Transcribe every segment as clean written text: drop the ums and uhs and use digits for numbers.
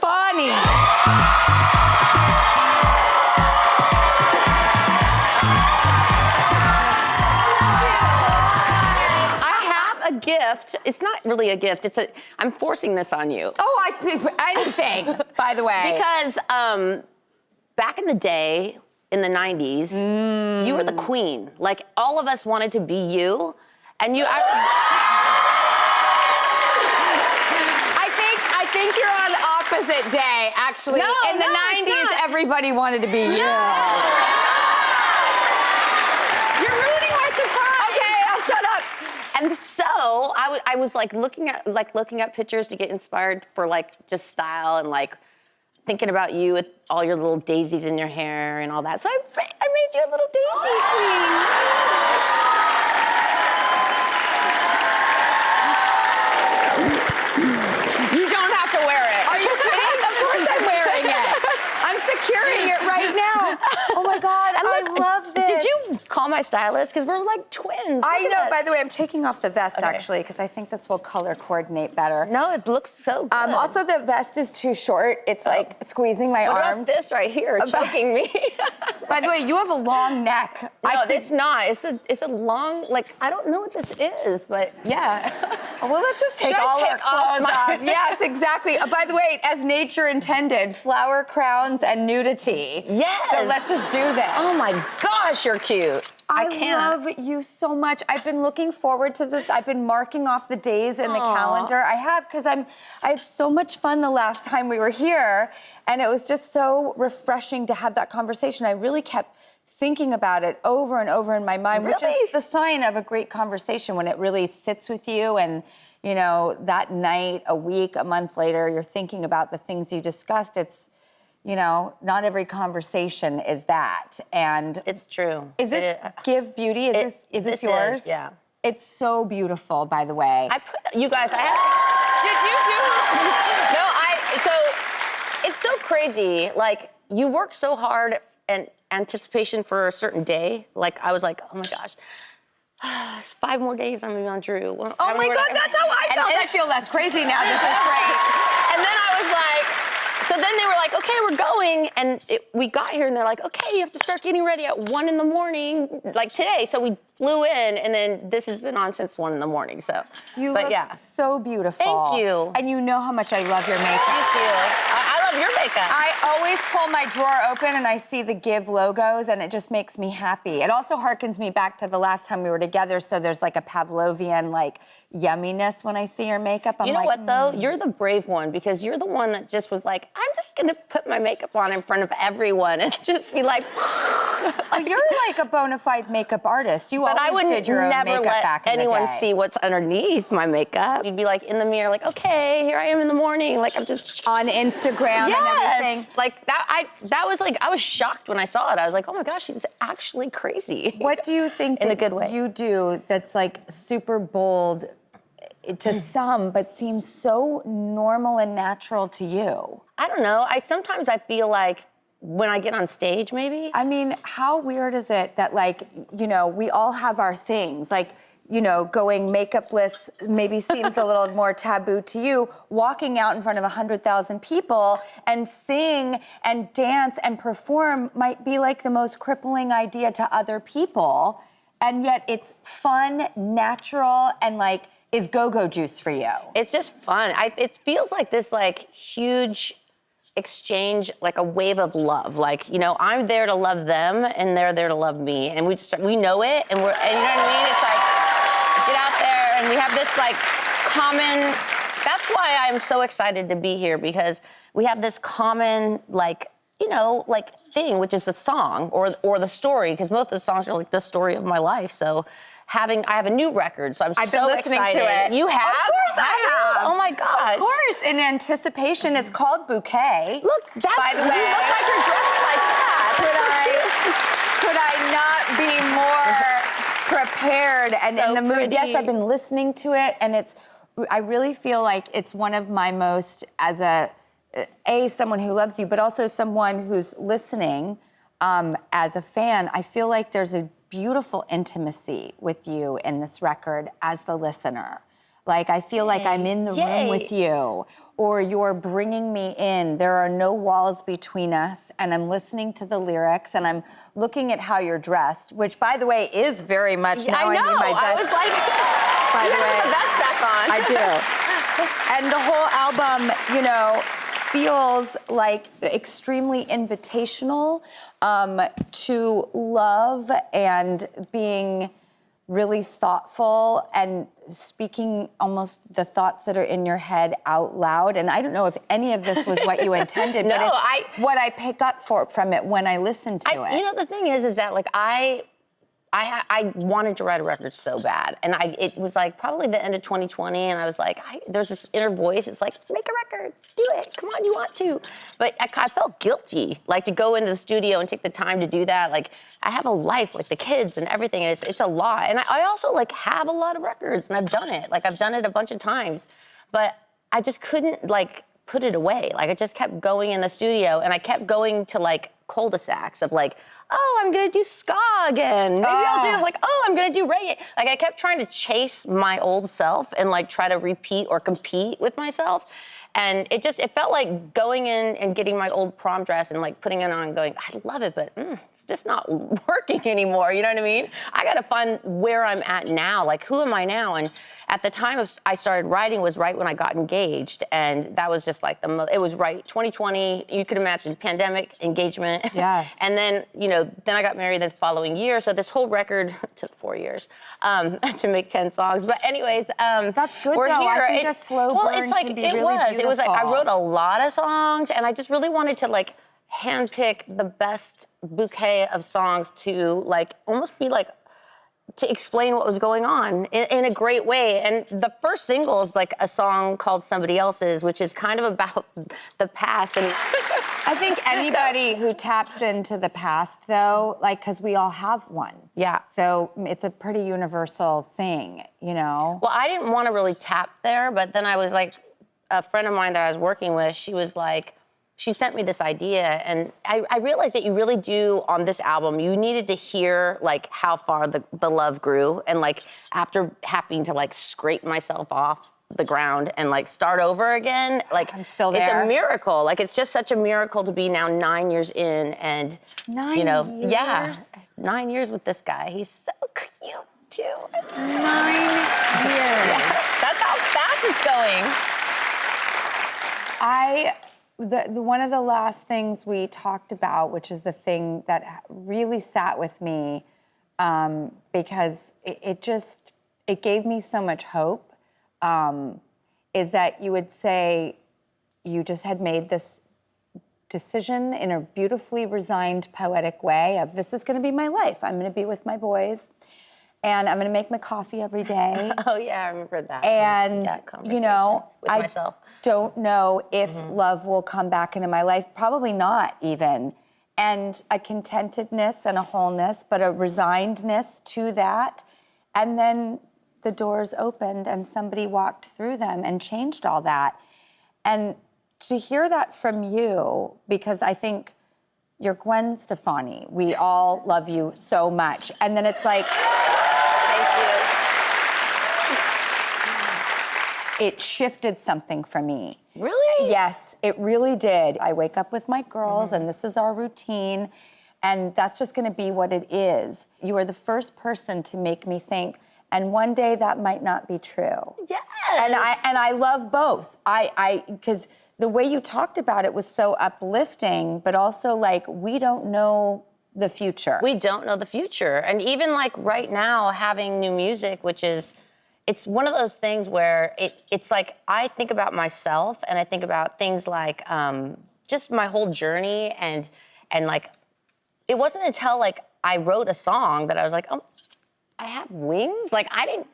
Stefani. A gift. It's not really a gift. I'm forcing this on you. Oh, anything, by the way. Because back in the day, in the 90s, you were the queen. Like, all of us wanted to be you. And you... I think you're on opposite day, actually. No, in the 90s, everybody wanted to be you. You're ruining my surprise. Okay, I'll shut up. And so I was like looking at pictures to get inspired for like just style and like thinking about you with all your little daisies in your hair and all that. So I made you a little daisy queen. You don't have to wear it. Are you kidding? Of course I'm wearing it. I'm securing it right now. Oh my God, I love this. Did you call my stylist? Because we're like twins. I know, by the way, I'm taking off the vest actually, because I think this will color coordinate better. No, it looks so good. Also, the vest is too short. It's like squeezing my what arms. About this right here, choking me? By the way, you have a long neck. No, it's not. It's a long, like, I don't know what this is, but yeah. Well, let's just take all our clothes off. Yes, exactly. By the way, as nature intended, flower crowns and nudity. Yes. So let's just do this. Oh my gosh, you're cute. I can't. love you so much. I've been looking forward to this. I've been marking off the days in the calendar. I have, because I had so much fun the last time we were here, and it was just so refreshing to have that conversation. I really kept thinking about it over and over in my mind, which is the sign of a great conversation, when it really sits with you, and you know, that night, a week, a month later, you're thinking about the things you discussed. It's, you know, not every conversation is that. And it's true. Is this Give Beauty? Is this yours? Yeah. It's so beautiful, by the way. You guys, I have. Did you do? No, so it's so crazy. Like, you work so hard and anticipation for a certain day. Like, I was like, oh my gosh. 5 more days, I'm gonna be on Drew. Oh my God, that's how I felt. I feel less crazy now. This is great. And then I was like, so then they were like, okay, we're going. And we got here and they're like, okay, you have to start getting ready at 1 a.m, like today. So we flew in, and then this has been on since 1 a.m. So, you look so beautiful. Thank you. And you know how much I love your makeup. Thank you. I love your makeup. I always pull my drawer open and I see the Give logos, and it just makes me happy. It also harkens me back to the last time we were together, so there's like a Pavlovian like yumminess when I see your makeup. I'm you know what though? You're the brave one, because you're the one that just was like, I'm just gonna put my makeup on in front of everyone and just be like. You're like a bona fide makeup artist. You but I would did your own never makeup let back in anyone the day. see what's underneath my makeup. You'd be like in the mirror, like, okay, here I am in the morning, like I'm just on Instagram and everything. Like that. That was like, I was shocked when I saw it. I was like, oh my gosh, she's actually crazy. What do you think in a good way you do that's like super bold to some, but seems so normal and natural to you? I don't know. Sometimes I feel like when I get on stage, maybe. I mean, how weird is it that, like, you know, we all have our things, like, you know, going makeupless maybe seems a little more taboo to you. Walking out in front of 100,000 people and sing and dance and perform might be like the most crippling idea to other people. And yet it's fun, natural, and like is go-go juice for you. It's just fun. It feels like this like huge exchange, like a wave of love. Like, you know, I'm there to love them and they're there to love me. And we know it, and you know what I mean? It's like, get out there, and we have this like common, that's why I'm so excited to be here, because we have this common, like, you know, like thing, which is the song or the story, because most of the songs are like the story of my life. So I have a new record, so I've so been listening excited. to it. You have? Of course I have. Oh my gosh. Of course, in anticipation. It's called Bouquet. Look, by the way, you look like you're dressed like that. Could I not be more prepared and so in the mood? pretty. Yes, I've been listening to it, and I really feel like it's one of my most, as someone who loves you, but also someone who's listening as a fan. I feel like there's a beautiful intimacy with you in this record as the listener. Like, I feel like I'm in the room with you. or you're bringing me in. There are no walls between us, and I'm listening to the lyrics, and I'm looking at how you're dressed, which, by the way, is very much now I know. I need my I dress. was like, By you the way, have the vest back on. I do. And the whole album, you know, feels like extremely invitational to love and being really thoughtful and speaking almost the thoughts that are in your head out loud. And I don't know if any of this was what you intended, No, but it's what I pick up from it when I listen to it. You know, the thing is that like I wanted to write a record so bad, and it was like probably the end of 2020, and I was like, there's this inner voice. It's like, make a record, do it, come on, you want to. But I felt guilty, like to go into the studio and take the time to do that. Like I have a life, like the kids and everything. And it's a lot, and I also like have a lot of records, and I've done it. Like I've done it a bunch of times, but I just couldn't like put it away. Like I just kept going in the studio, and I kept going to like cul-de-sacs of like, oh, I'm gonna do ska again. Maybe I'll do like, oh, I'm gonna do reggae. Like I kept trying to chase my old self and like try to repeat or compete with myself. And it felt like going in and getting my old prom dress and like putting it on and going, I love it, but it's just not working anymore. You know what I mean? I gotta find where I'm at now. Like, who am I now? And at the time I started writing was right when I got engaged. And that was just like it was right, 2020, you could imagine, pandemic, engagement. Yes. And then, you know, then I got married the following year. So this whole record took 4 years to make 10 songs. But anyways, that's good we're though. here. I think a slow burn it's like, can be it really was. beautiful. It was like, I wrote a lot of songs, and I just really wanted to like handpick the best bouquet of songs to like almost be like to explain what was going on in a great way. And the first single is like a song called Somebody Else's, which is kind of about the past. And I think anybody who taps into the past though, like, cause we all have one. Yeah. So it's a pretty universal thing, you know? Well, I didn't want to really tap there, but then I was like, a friend of mine that I was working with, she was like, she sent me this idea, and I realized that you really do, on this album, you needed to hear like how far the love grew, and like after having to like scrape myself off the ground and like start over again, like I'm still there. It's a miracle. Like it's just such a miracle to be now 9 years in, and 9 you know, years? yeah, 9 years with this guy. He's so cute too. 9 years. Yeah, that's how fast it's going. One of the last things we talked about, which is the thing that really sat with me, because it gave me so much hope, is that you would say you just had made this decision in a beautifully resigned, poetic way of, this is gonna be my life. I'm gonna be with my boys, and I'm gonna make my coffee every day. Oh yeah, I remember that. And you know, with I myself. don't know if love will come back into my life. Probably not even. And a contentedness and a wholeness, but a resignedness to that. And then the doors opened and somebody walked through them and changed all that. And to hear that from you, because I think you're Gwen Stefani. We all love you so much. And then it's like, it shifted something for me. Really? Yes, it really did. I wake up with my girls, and this is our routine, and that's just gonna be what it is. You are the first person to make me think, and one day that might not be true. Yes. And I love both. Because the way you talked about it was so uplifting, but also like, we don't know the future. We don't know the future. And even like right now, having new music, which is, it's one of those things where it's like, I think about myself, and I think about things like just my whole journey, and like, it wasn't until like I wrote a song that I was like, oh, I have wings? Like I didn't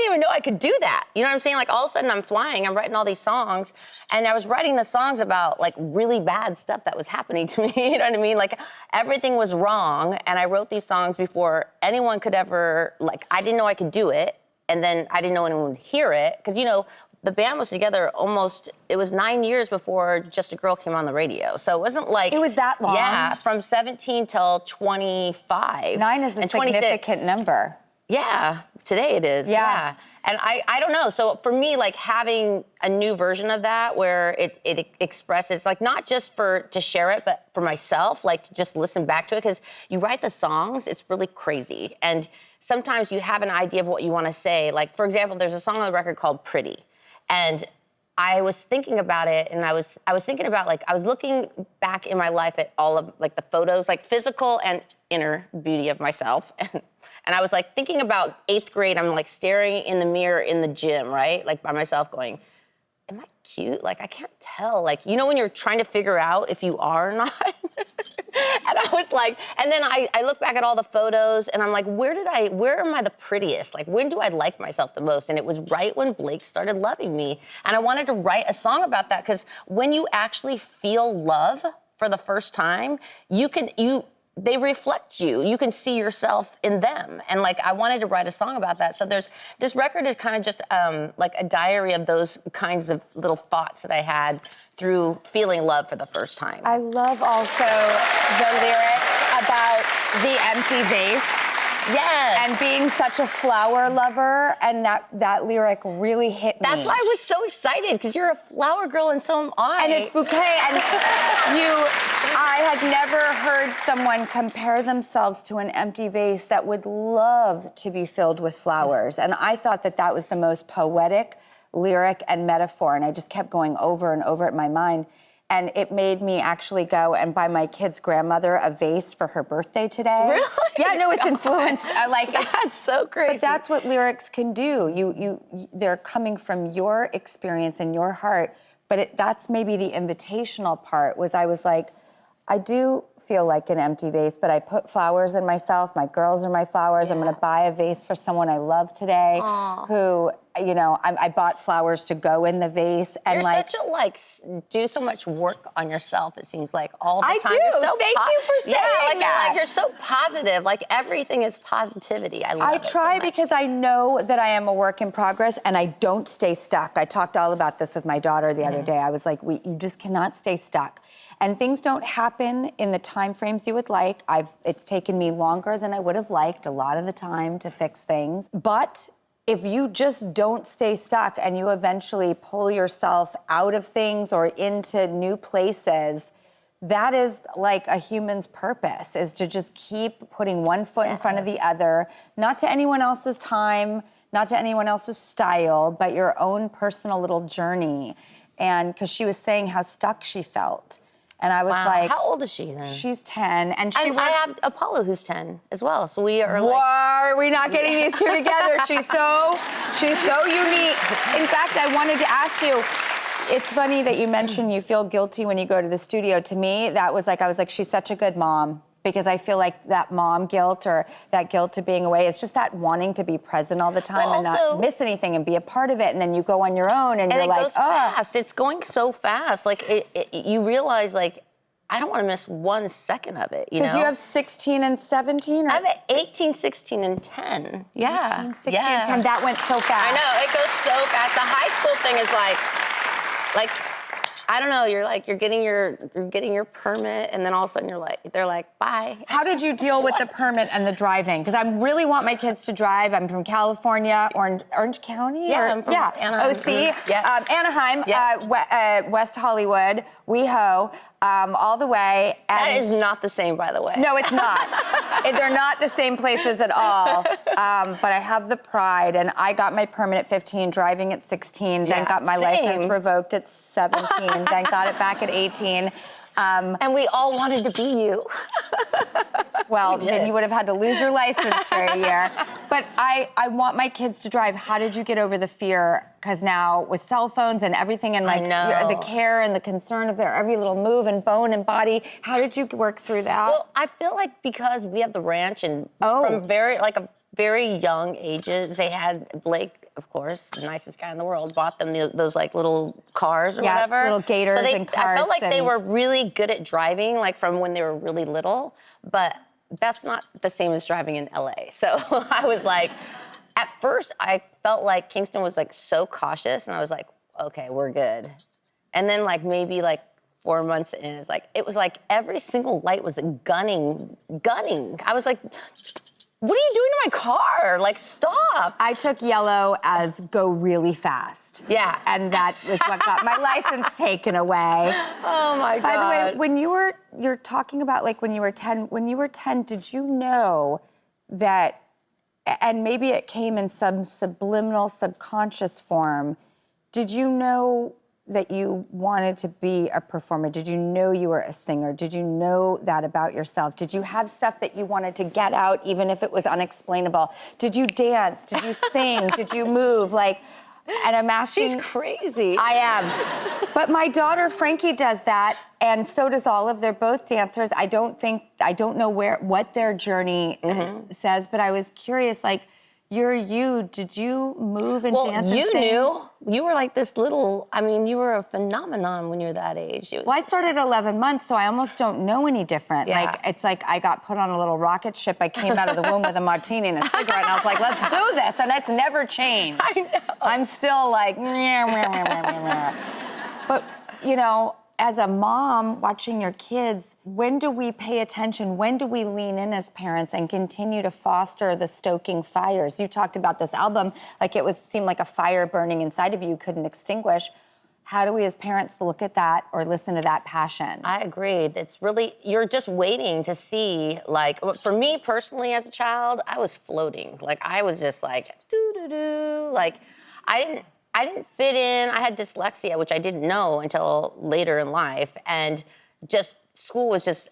even know I could do that. You know what I'm saying? Like all of a sudden I'm flying, I'm writing all these songs, and I was writing the songs about like really bad stuff that was happening to me. You know what I mean? Like everything was wrong, and I wrote these songs before anyone could ever, like I didn't know I could do it. And then I didn't know anyone would hear it. Because, you know, the band was together it was 9 years before Just a Girl came on the radio. So it wasn't like. It was that long? Yeah, from 17 till 25. 9 is a significant number. Yeah, today it is. Yeah. And I don't know. So for me, like having a new version of that where it expresses, like not just to share it, but for myself, like to just listen back to it. Because you write the songs, it's really crazy. And sometimes you have an idea of what you want to say. Like, for example, there's a song on the record called Pretty. And I was thinking about it, and I was thinking about, like, I was looking back in my life at all of, like, the photos, like, physical and inner beauty of myself. And I was, like, thinking about 8th grade. I'm, like, staring in the mirror in the gym, right? Like, by myself going, am I cute? Like, I can't tell. Like, you know when you're trying to figure out if you are or not? And I was like, and then I look back at all the photos, and I'm like, where am I the prettiest? Like, when do I like myself the most? And it was right when Blake started loving me. And I wanted to write a song about that, because when you actually feel love for the first time, they reflect you. You can see yourself in them. And like, I wanted to write a song about that. So this record is kind of just like a diary of those kinds of little thoughts that I had through feeling love for the first time. I love also the lyrics about the empty vase. Yes. And being such a flower lover, and that lyric really hit me. That's why I was so excited, because you're a flower girl and so am I. And it's Bouquet, and I had never heard someone compare themselves to an empty vase that would love to be filled with flowers. And I thought that was the most poetic lyric and metaphor, and I just kept going over and over it in my mind. And it made me actually go and buy my kid's grandmother a vase for her birthday today. Really? Yeah, no, it's influenced. I like it. That's so crazy. But that's what lyrics can do. They're coming from your experience and your heart. But that's maybe the invitational part. I was like, I do feel like an empty vase, but I put flowers in myself. My girls are my flowers. Yeah. I'm going to buy a vase for someone I love today. Aww. Who, you know, I bought flowers to go in the vase. And You're do so much work on yourself, it seems like, all the time. I do. You're so Thank you for saying that. You're so positive. Like, everything is positivity. I love it. I try so much. Because I know that I am a work in progress, and I don't stay stuck. I talked all about this with my daughter the other day. I was like, you just cannot stay stuck. And things don't happen in the time frames you would like. It's taken me longer than I would have liked a lot of the time to fix things. But if you just don't stay stuck and you eventually pull yourself out of things or into new places, that is like a human's purpose, is to just keep putting one foot in front of the other, not to anyone else's time, not to anyone else's style, but your own personal little journey. And because she was saying how stuck she felt. And I was like, how old is she then? She's 10, and I have Apollo, who's 10 as well. So we are Why are we not getting these two together? She's so unique. In fact, I wanted to ask you. It's funny that you mentioned you feel guilty when you go to the studio. To me, I was like, she's such a good mom. Because I feel like that mom guilt, or that guilt to being away, is just that wanting to be present all the time and not miss anything and be a part of it. And then you go on your own and you're like, goes fast. It's going so fast. Like, you realize, like, I don't want to miss 1 second of it, you know? Because you have 16 and 17? I have 18, 16, and 10. Yeah. 18, 16, and 10. That went so fast. I know, it goes so fast. The high school thing is like, I don't know, you're getting your permit, and then all of a sudden they're like, bye. How did you deal with the permit and the driving? Because I really want my kids to drive. I'm from California, Orange County? Yeah, I'm from Anaheim. OC, Anaheim, West Hollywood, WeHo, all the way. And that is not the same, by the way. No, it's not. They're not the same places at all. But I have the pride, and I got my permit at 15, driving at 16, then got my license revoked at 17, then got it back at 18. And we all wanted to be you. Well, then you would have had to lose your license for a year. But I want my kids to drive. How did you get over the fear? Because now with cell phones and everything, and like the care and the concern of their every little move and bone and body, how did you work through that? Well, I feel like because we have the ranch, and from very young ages, they had Blake, of course, the nicest guy in the world, bought them those like little cars or whatever. Little gators and carts. I felt like they were really good at driving, like from when they were really little, but that's not the same as driving in LA. So I was like, at first I felt like Kingston was like so cautious, and I was like, okay, we're good. And then like maybe like 4 months in, it was like every single light was gunning. I was like, what are you doing to my car? Like, stop. I took yellow as go really fast. Yeah. And that is what got my license taken away. Oh my God. By the way, when you're talking about like when you were 10, did you know that, and maybe it came in some subliminal, subconscious form, did you know that you wanted to be a performer? Did you know you were a singer? Did you know that about yourself? Did you have stuff that you wanted to get out, even if it was unexplainable? Did you dance? Did you sing? Did you move? Like, and I'm asking. She's crazy. I am. But my daughter, Frankie, does that, and so does Olive. They're both dancers. I don't know what their journey says, but I was curious, like, did you move and dance and you sing? knew. You were like this little, I mean, you were a phenomenon when you were that age. Well, I started at 11 months, so I almost don't know any different. Yeah. Like, it's like I got put on a little rocket ship. I came out of the womb with a martini and a cigarette, and I was like, let's do this, and it's never changed. I know. I'm still like, but, you know, as a mom watching your kids, when do we pay attention? When do we lean in as parents and continue to foster the stoking fires? You talked about this album like seemed like a fire burning inside of you couldn't extinguish. How do we as parents look at that or listen to that passion? I agree. It's really, you're just waiting to see, like, for me personally as a child, I was floating. Like, I was just like, doo-doo-doo. Like, I didn't fit in. I had dyslexia, which I didn't know until later in life. And just school was just,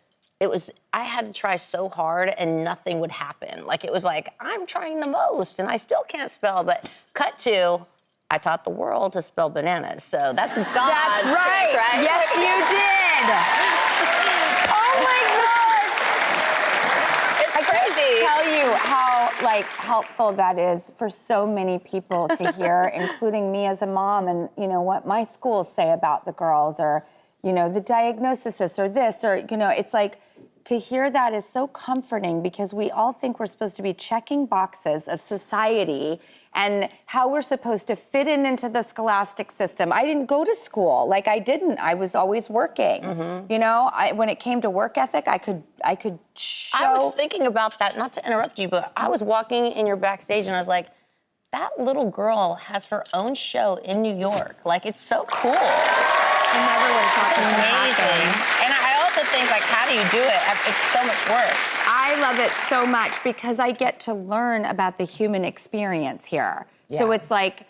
I had to try so hard and nothing would happen. Like, it was like, I'm trying the most and I still can't spell. But cut to, I taught the world to spell bananas. So that's God's That's right. trick, right? Yes, you did. Oh my gosh. It's crazy. Tell you how helpful that is for so many people to hear, including me as a mom, and you know what my schools say about the girls, or you know the diagnosis, or this, or you know, it's like to hear that is so comforting because we all think we're supposed to be checking boxes of society and how we're supposed to fit into the scholastic system. I didn't go to school, like I didn't. I was always working. You know, when it came to work ethic, I could show. I was thinking about that, not to interrupt you, but I was walking in your backstage and I was like, that little girl has her own show in New York. Like, it's so cool. I never would have thought It's that would amazing. happen. And I also think, like, how do you do it? It's so much work. I love it so much because I get to learn about the human experience here. Yeah. So it's like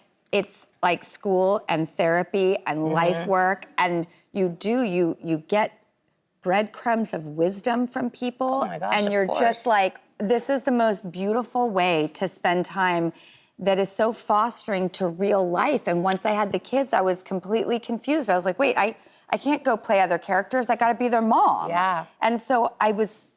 school and therapy and life work, and you get breadcrumbs of wisdom from people. Oh my gosh, and of you're course. just like, this is the most beautiful way to spend time that is so fostering to real life. And once I had the kids, I was completely confused. I was like, wait, I can't go play other characters. I got to be their mom. Yeah. And so I was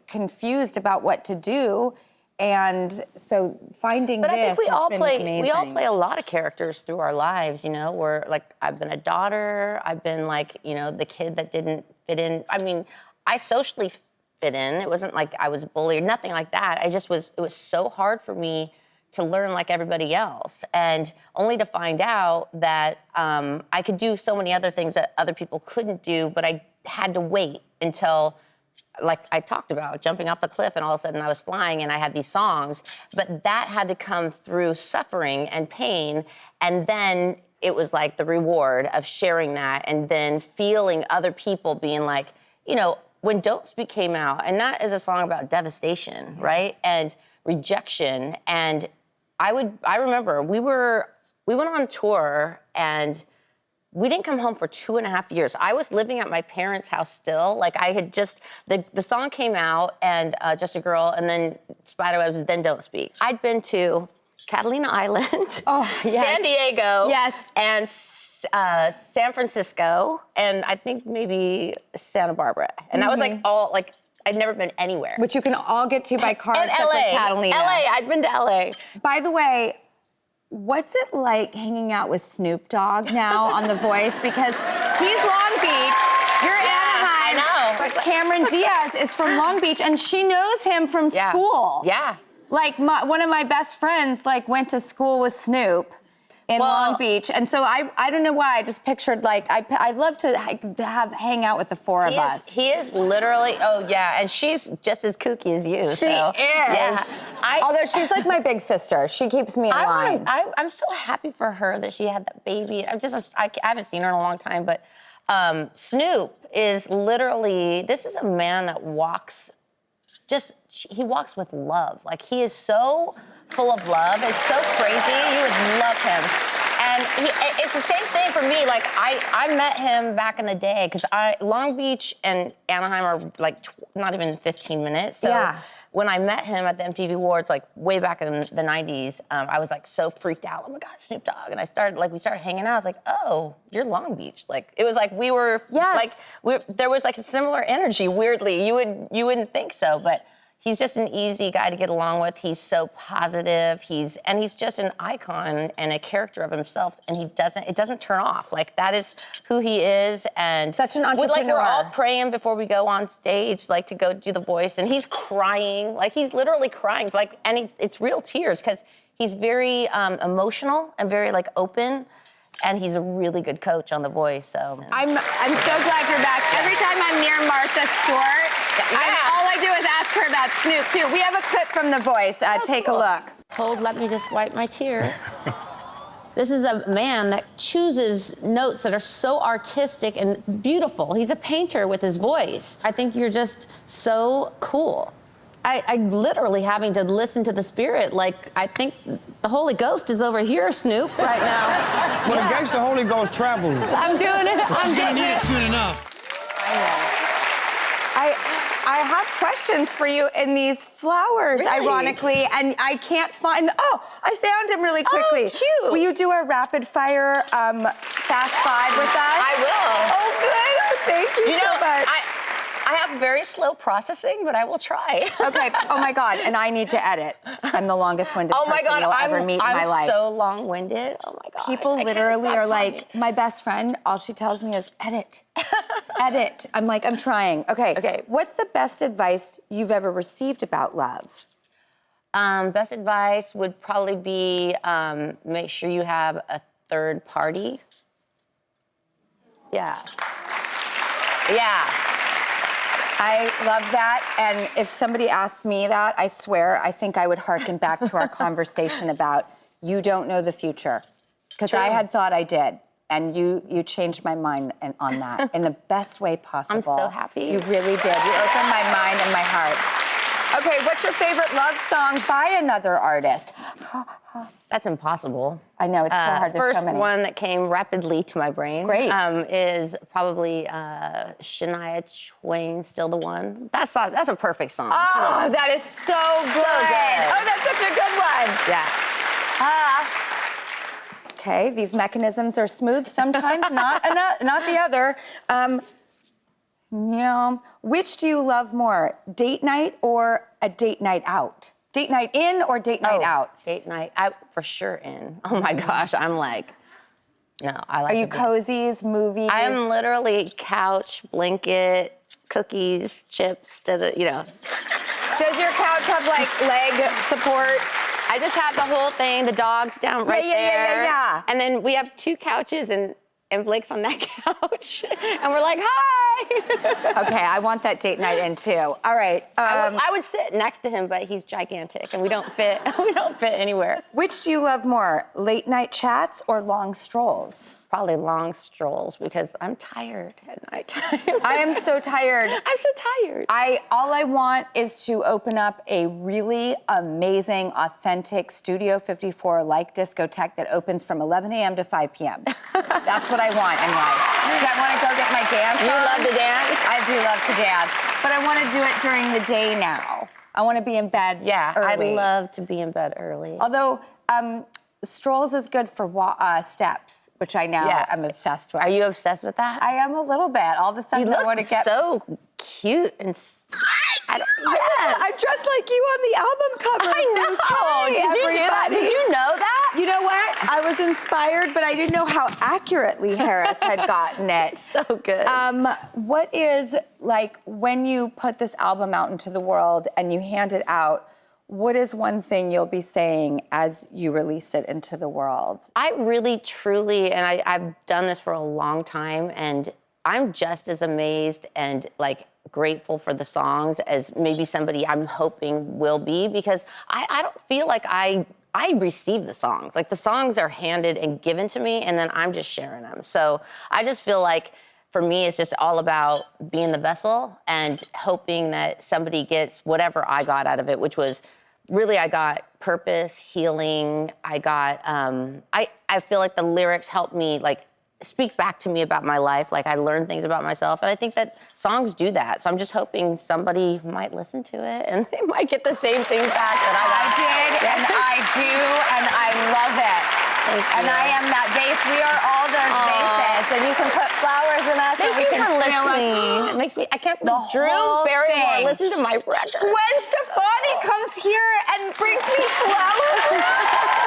confused about what to do. And so finding But this I think we has all been play amazing. a lot of characters through our lives, you know. We're like, I've been a daughter, I've been like, you know, the kid that didn't fit in. I mean, I socially fit in. It wasn't like I was bullied, nothing like that. It was so hard for me to learn like everybody else, and only to find out that I could do so many other things that other people couldn't do, but I had to wait until, like I talked about, jumping off the cliff and all of a sudden I was flying and I had these songs, but that had to come through suffering and pain, and then it was like the reward of sharing that and then feeling other people being like, you know, when Don't Speak came out, and that is a song about devastation, right? And rejection, and I remember we went on tour and we didn't come home for 2.5 years. I was living at my parents' house still. Like I had just, the song came out and Just a Girl, and then Spiderwebs, and then Don't Speak. I'd been to Catalina Island, San Diego, and San Francisco, and I think maybe Santa Barbara. And that was like all, like, I'd never been anywhere. Which you can all get to by car And except LA. for Catalina. LA, I'd been to LA. By the way, what's it like hanging out with Snoop Dogg now on The Voice? Because he's Long Beach, you're Anaheim. I know. But Cameron Diaz is from Long Beach, and she knows him from school. Yeah. Like one of my best friends went to school with Snoop in Long Beach. And so I don't know why, I just pictured like, I'd love to hang out with the four of us. He is literally, oh yeah, and she's just as kooky as you. She is. Yeah. Although she's like my big sister. She keeps me in line. I'm so happy for her that she had that baby. I haven't seen her in a long time, but Snoop is literally, this is a man that walks, he walks with love. Like, he is so full of love. It's so crazy. You would love him. And it's the same thing for me. Like, I met him back in the day, because Long Beach and Anaheim are like not even 15 minutes. So when I met him at the MTV Awards, like way back in the 90s, I was like so freaked out. Oh my God, Snoop Dogg. And we started hanging out. I was like, oh, you're Long Beach. Like, it was like we were, there was like a similar energy, weirdly. You wouldn't think so, but he's just an easy guy to get along with. He's so positive. He's just an icon and a character of himself, and it doesn't turn off. Like, that is who he is. And such an entrepreneur. We're all praying before we go on stage, like, to go do The Voice, and he's crying. Like, he's literally crying. Like, and it's real tears, because he's very emotional and very like open. And he's a really good coach on The Voice, so. I'm so glad you're back. Every time I'm near Martha Stewart, all I do is ask her about Snoop, too. We have a clip from The Voice. Take a look. Let me just wipe my tear. This is a man that chooses notes that are so artistic and beautiful. He's a painter with his voice. I think you're just so cool. I'm literally having to listen to the spirit. Like, I think the Holy Ghost is over here, Snoop, right now. Well, in case the Holy Ghost travels. I'm doing it. I'm gonna need it soon enough. I have questions for you in these flowers, ironically, and I can't find. Oh, I found them really quickly. Oh, cute. Will you do a rapid fire fast five with us? I will. Oh, good. Oh, thank you so much. I have very slow processing, but I will try. Okay. Oh my God. And I need to edit. I'm the longest-winded person you'll ever meet in my life. I'm so long-winded. Oh my gosh. People literally are like, my best friend, all she tells me is edit. Edit. I'm like, I'm trying. Okay. What's the best advice you've ever received about love? Best advice would probably be make sure you have a third party. Yeah. I love that, and if somebody asked me that, I swear, I think I would hearken back to our conversation about you don't know the future. Because I had thought I did, and you changed my mind on that in the best way possible. I'm so happy. You really did. You opened my mind and my heart. Okay, what's your favorite love song by another artist? That's impossible. I know, it's so hard. There's First so many. one that came rapidly to my brain is probably Shania Twain, Still the One. That's a perfect song. Oh, that is so good. Oh, that's such a good one. Yeah. Okay, these mechanisms are smooth sometimes, not the other. Which do you love more, date night or a date night out? Date night in or date night out? Date night out, for sure in. Oh my gosh, I'm like, no, I like. Are you cozies, movies? I am literally couch, blanket, cookies, chips, Does your couch have like leg support? I just have the whole thing, the dog's down right there. Yeah. And then we have two couches and Blake's on that couch. And we're like, hi. Okay, I want that date night in too. All right. I would sit next to him, but he's gigantic and we don't fit anywhere. Which do you love more, late night chats or long strolls? Probably long strolls because I'm tired at nighttime. I am so tired. I'm so tired. All I want is to open up a really amazing, authentic Studio 54-like discotheque that opens from 11 a.m. to 5 p.m. That's what I want in life. I want to go get my dance on. You love to dance? I do love to dance, but I want to do it during the day now. I want to be in bed early. I love to be in bed early. Although, strolls is good for steps, which I now am obsessed with. Are you obsessed with that? I am a little bit. All of a sudden, I want to get so cute and. I'm dressed like you on the album cover. I know. Bouquet, everybody. Did you know that? You know what? I was inspired, but I didn't know how accurately Harris had gotten it. So good. What is, like, when you put this album out into the world and you hand it out, what is one thing you'll be saying as you release it into the world? I really, truly, and I've done this for a long time, and I'm just as amazed and like grateful for the songs as maybe somebody I'm hoping will be, because I don't feel like I receive the songs. Like the songs are handed and given to me, and then I'm just sharing them. So I just feel like for me, it's just all about being the vessel and hoping that somebody gets whatever I got out of it, which was really, I got purpose, healing. I got, I feel like the lyrics helped me like speak back to me about my life. Like I learned things about myself. And I think that songs do that. So I'm just hoping somebody might listen to it and they might get the same things back that I got. I did, and I do, and I love it. And I am that vase. We are all those vases, and you can put flowers in us. Thank and we you can for feel listening. It makes me, I can't believe Drew Drew Barrymore thing. listen to my record. Gwen Stefani comes here and brings me flowers.